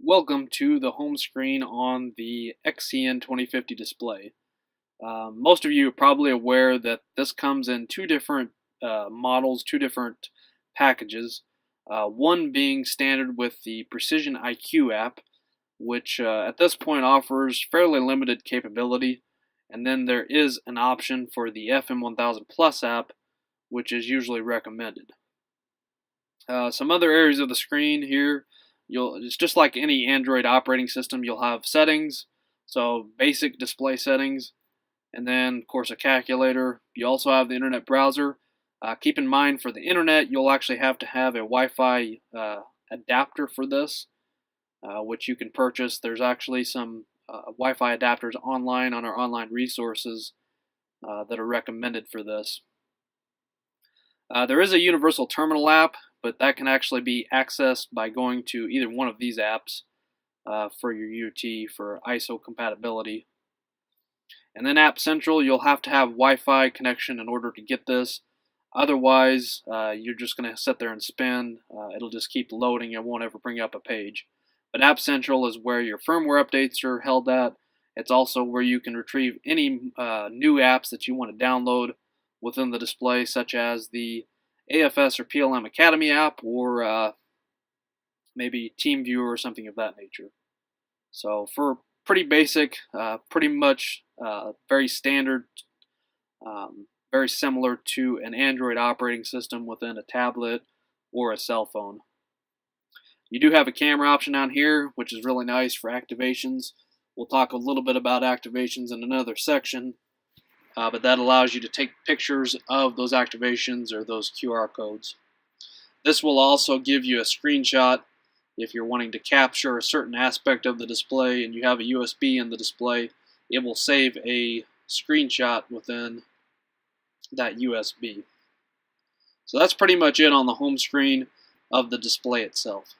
Welcome to the home screen on the XCN 2050 display. Most of you are probably aware that this comes in two different models, two different packages. One being standard with the Precision IQ app, which at this point offers fairly limited capability. And then there is an option for the FM1000 Plus app, which is usually recommended. Some other areas of the screen here, it's just like any Android operating system, you'll have settings, so basic display settings, and then of course a calculator. You also have the internet browser. Keep in mind, for the internet you'll actually have to have a Wi-Fi adapter for this, which you can purchase. There's actually some Wi-Fi adapters online on our online resources that are recommended for this. There is a universal terminal app, but that can actually be accessed by going to either one of these apps for your UT for ISO compatibility. And then App Central, you'll have to have Wi-Fi connection in order to get this. Otherwise, you're just going to sit there and spin. It'll just keep loading. It won't ever bring up a page. But App Central is where your firmware updates are held at. It's also where you can retrieve any new apps that you want to download within the display, such as the AFS or PLM Academy app, or maybe TeamViewer or something of that nature. So for pretty basic, pretty much very standard, very similar to an Android operating system within a tablet or a cell phone. You do have a camera option down here, which is really nice for activations. We'll talk a little bit about activations in another section. But that allows you to take pictures of those activations or those QR codes. This will also give you a screenshot if you're wanting to capture a certain aspect of the display and you have a USB in the display. It will save a screenshot within that USB. So that's pretty much it on the home screen of the display itself.